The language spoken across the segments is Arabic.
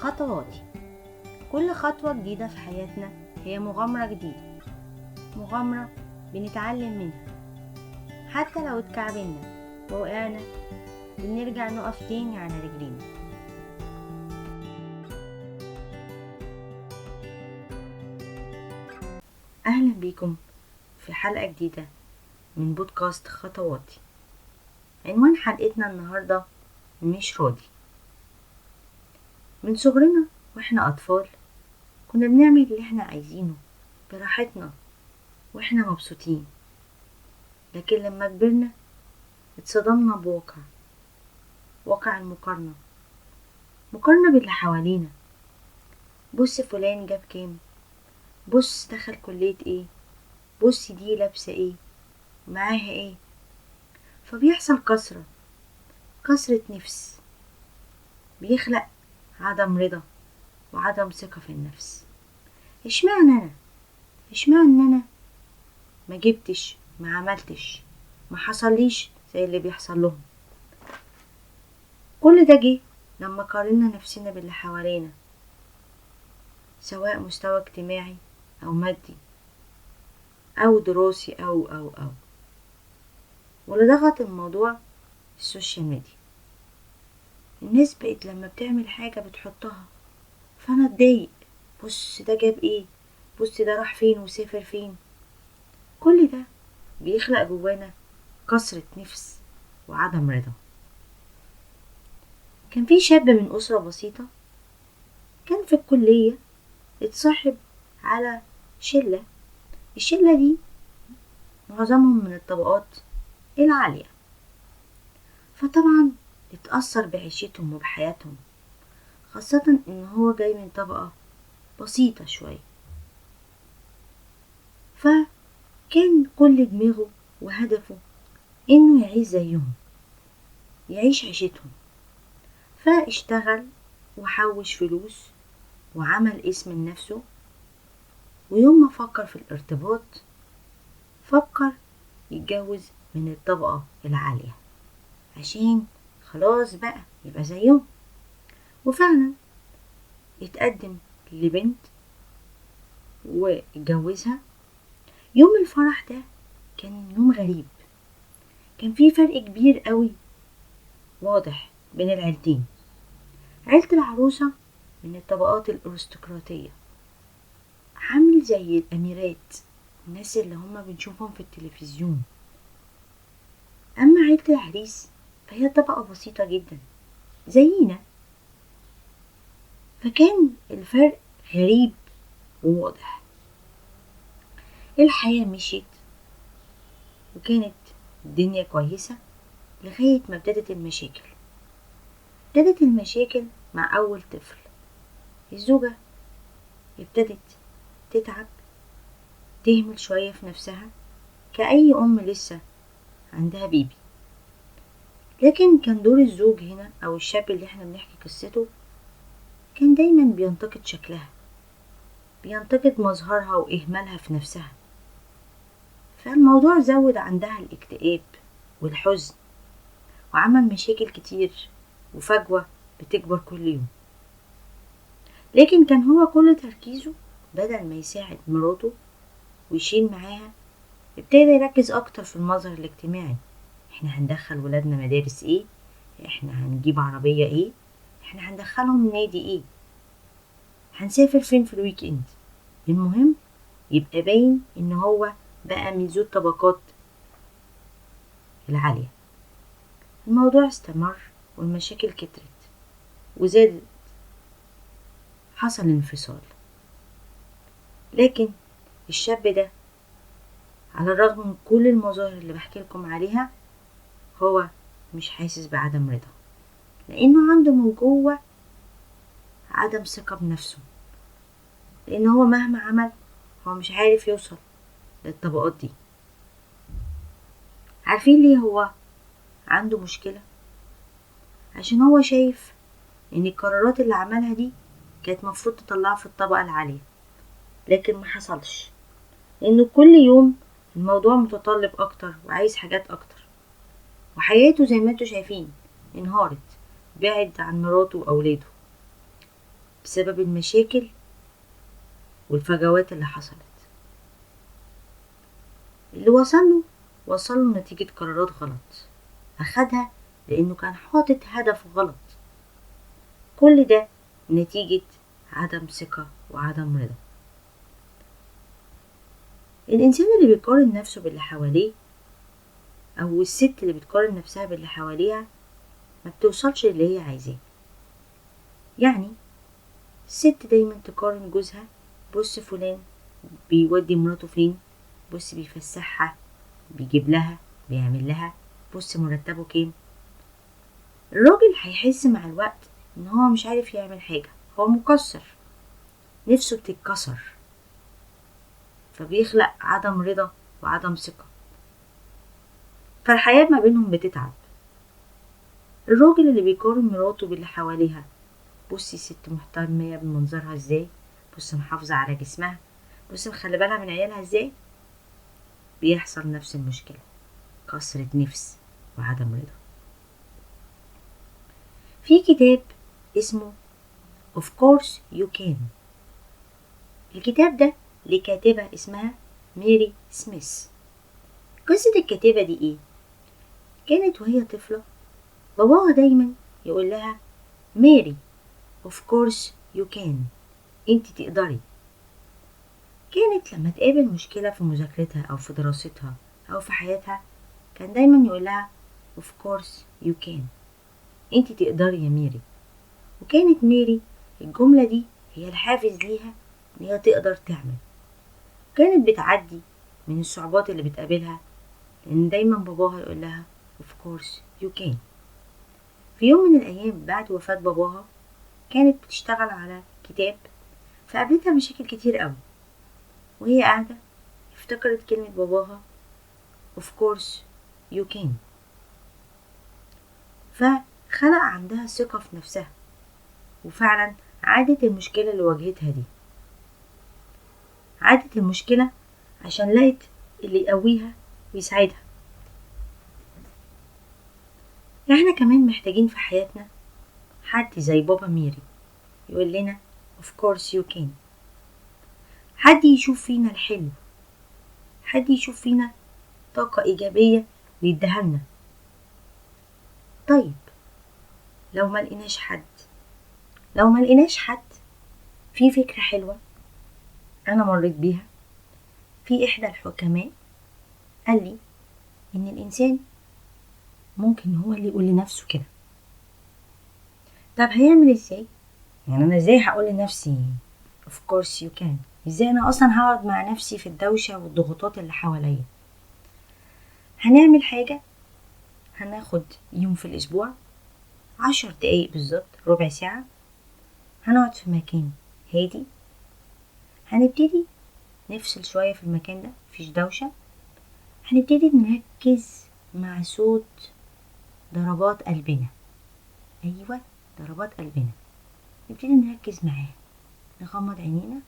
خطواتي. كل خطوة جديدة في حياتنا هي مغامرة جديدة، مغامرة بنتعلم منها. حتى لو اتكعبلنا ووقعنا بنرجع نقف تاني على رجلينا. أهلا بيكم في حلقة جديدة من بودكاست خطواتي. عنوان حلقتنا النهاردة مش راضي. من صغرنا واحنا أطفال كنا بنعمل اللي احنا عايزينه براحتنا واحنا مبسوطين، لكن لما كبرنا اتصدمنا واقع المقارنة. مقارنة باللي حوالينا. بص فلان جاب كام، بص دخل كلية ايه، بص دي لابسة ايه، معاها ايه. فبيحصل كسرة نفس، بيخلق عدم رضا وعدم ثقة في النفس. اشمعنى انا ما جبتش، ما عملتش، ما حصليش زي اللي بيحصل لهم. كل ده جه لما قارنا نفسنا باللي حوالينا، سواء مستوى اجتماعي او مادي او دراسي او واللي ضغط الموضوع السوشيال ميديا. الناس بقت لما بتعمل حاجة بتحطها، فانا اتضايق، بص ده جاب ايه، بص ده راح فين وسافر فين. كل ده بيخلق جوانا كسرة نفس وعدم رضا. كان في شاب من أسرة بسيطة، كان في الكلية اتصاحب على الشلة دي معظمهم من الطبقات العالية، فطبعا اتأثر بعيشتهم وبحياتهم، خاصة ان هو جاي من طبقة بسيطة شوية. فكان كل دماغه وهدفه انه يعيش زيهم، يعيش عيشتهم. فاشتغل وحوش فلوس وعمل اسم لنفسه، ويوم ما فكر في الارتباط فكر يتجوز من الطبقة العالية عشان خلاص بقى يبقى زيهم. وفعلا اتقدم لبنت واتجوزها. يوم الفرح ده كان يوم غريب، كان في فرق كبير قوي واضح بين العيلتين. عيلة العروسة من الطبقات الأرستقراطية، عامل زي الأميرات، الناس اللي هما بنشوفهم في التلفزيون. أما عيلة العريس فهي طبقة بسيطة جدا زينا. فكان الفرق غريب وواضح. الحياة مشيت وكانت الدنيا كويسة لغاية ما ابتدت المشاكل مع أول طفل. الزوجة ابتدت تتعب، تهمل شوية في نفسها كأي أم لسه عندها بيبي. لكن كان دور الزوج هنا أو الشاب اللي احنا بنحكي قصته كان دايما بينتقد شكلها، بينتقد مظهرها وإهمالها في نفسها. فالموضوع زود عندها الاكتئاب والحزن وعمل مشاكل كتير وفجوة بتكبر كل يوم. لكن كان هو كل تركيزه بدل ما يساعد مراته ويشيل معاها، ابتدى يركز اكتر في المظهر الاجتماعي. احنا هندخل ولادنا مدارس ايه، احنا هنجيب عربية ايه، احنا هندخلهم نادي ايه، هنسافر فين في الويك اند. المهم يبقى باين ان هو بقى من ذو الطبقات العالية. الموضوع استمر والمشاكل كترت وزادت، حصل انفصال. لكن الشاب ده على الرغم من كل المظاهر اللي بحكي لكم عليها هو مش حاسس بعدم رضا، لانه عنده من جوه عدم ثقة بنفسه، لان هو مهما عمل هو مش عارف يوصل للطبقات دي. عارفين ليه هو عنده مشكلة؟ عشان هو شايف ان القرارات اللي عملها دي كانت مفروض تطلعه في الطبقة العالية، لكن ما حصلش، لانه كل يوم الموضوع متطلب اكتر وعايز حاجات اكتر، وحياته زي ما انتوا شايفين انهارت، بعد عن مراته واولاده. بسبب المشاكل والفجوات اللي حصلت. اللي وصله نتيجة قرارات غلط أخدها لأنه كان حاطط هدف غلط. كل ده نتيجة عدم ثقة وعدم رضا. الإنسان اللي بيقارن نفسه باللي حواليه أو الست اللي بتقارن نفسها باللي حواليها ما بتوصلش اللي هي عايزاه. يعني الست دايما تقارن جوزها، بص فلان بيودي مراته فين، بص بيفسحها، بيجيب لها، بيعمل لها، بص مرتبه كام. الراجل هيحس مع الوقت ان هو مش عارف يعمل حاجة، هو مقصر، نفسه بتتكسر، فبيخلق عدم رضا وعدم ثقة، فالحياة ما بينهم بتتعب. الراجل اللي بيقارن مراته باللي حواليها، بصي ست مهتمية بمنظرها ازاي، بص محافظة على جسمها، بص مخلي بالها من عيالها ازاي، بيحصل نفس المشكلة، كسرة نفس وعدم رضا. في كتاب اسمه Of course you can. الكتاب ده لكاتبة اسمها ميري سميث. قصة الكاتبة دي ايه؟ كانت وهي طفلة باباها دايما يقول لها ميري of course you can، انت تقدري. كانت لما تقابل مشكلة في مذاكرتها او في دراستها او في حياتها كان دايما يقول لها of course you can، انت تقدري يا ميري. وكانت ميري الجملة دي هي الحافز ليها ان هي تقدر تعمل. كانت بتعدي من الصعوبات اللي بتقابلها لان دايما باباها يقول لها of course you can. في يوم من الايام بعد وفاة باباها كانت بتشتغل على كتاب، فقابلتها مشاكل كتير قوي، وهي قاعدة افتكرت كلمة باباها of course you can، فخلق عندها ثقة في نفسها، وفعلا عادت المشكلة اللي واجهتها دي. عادت المشكلة عشان لقيت اللي يقويها ويساعدها. احنا كمان محتاجين في حياتنا حد زي بابا ميري يقول لنا of course you can، حد يشوف فينا الحلو، حد يشوف فينا طاقة إيجابية ويديها لنا. طيب لو ما لقيناش حد، في فكرة حلوة أنا مريت بيها. في إحدى الحكماء قال لي إن الإنسان ممكن هو اللي يقول لنفسه كده. طب هيعمل إزاي؟ يعني أنا إزاي هقول لنفسي of course you can؟ إزاي أنا أصلا هقعد مع نفسي في الدوشة والضغوطات اللي حواليا؟ هنعمل حاجة، هناخد يوم في الأسبوع 10 دقايق بالظبط، ربع ساعة، هنقعد في مكان هادي، هنبتدي نفصل شوية في المكان ده، مفيش دوشة، هنبتدي نركز مع صوت ضربات قلبنا. أيوة، ضربات قلبنا، نبتدي نركز معاه، نغمض عينينا،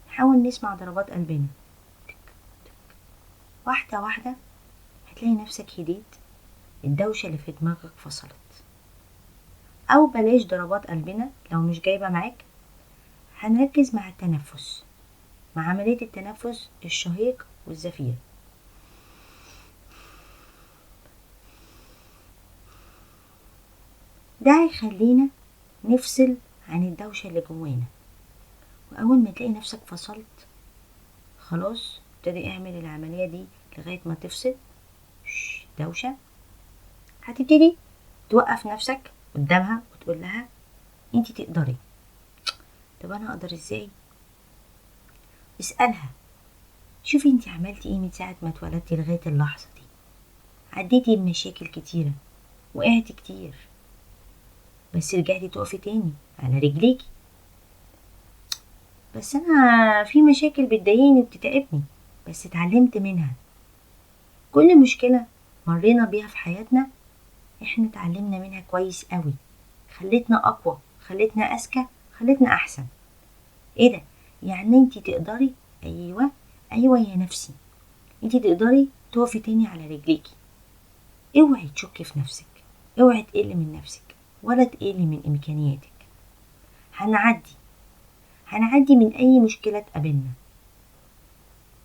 نحاول نسمع ضربات قلبنا تك تك. واحدة واحدة هتلاقي نفسك هديت، الدوشة اللي في دماغك فصلت. أو بلاش ضربات قلبنا لو مش جايبة معاك، هنركز مع التنفس، مع عملية التنفس الشهيق والزفير. ده هيخلينا نفصل عن الدوشة اللي جوانا. وأول ما تلاقي نفسك فصلت خلاص، ابتدي اعمل العملية دي لغاية ما تفصل دوشة. هتبتدي توقف نفسك قدامها وتقول لها انتي تقدري. طب انا اقدر ازاي؟ اسألها، شوفي انتي عملتي ايه من ساعة ما اتولدتي لغاية اللحظة دي. عديتي بمشاكل كتيرة، وقعتي كتير، بس رجعتي تقفي تاني على رجليكي. بس انا في مشاكل بتضايقني وبتتعبني، بس اتعلمت منها. كل مشكلة مرينا بيها في حياتنا احنا اتعلمنا منها كويس قوي، خلتنا اقوى، خلتنا اذكى، خلتنا احسن. ايه ده؟ يعني انتي تقدري؟ ايوه ايوه يا نفسي، انتي تقدري تقفي تاني على رجليكي. اوعي تشكي في نفسك، اوعي تقلي من نفسك ولا تقلي من امكانياتك. هنعدي من أي مشكلة تقابلنا.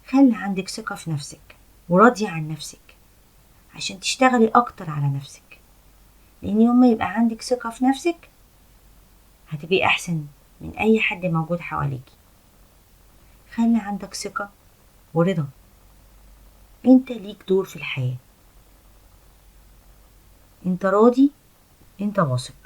خلي عندك ثقة في نفسك وراضية عن نفسك عشان تشتغلي أكتر على نفسك، لأن يوم ما يبقى عندك ثقة في نفسك هتبقي أحسن من أي حد موجود حواليكي. خلي عندك ثقة ورضا، انت ليك دور في الحياة، انت راضي، انت واثق.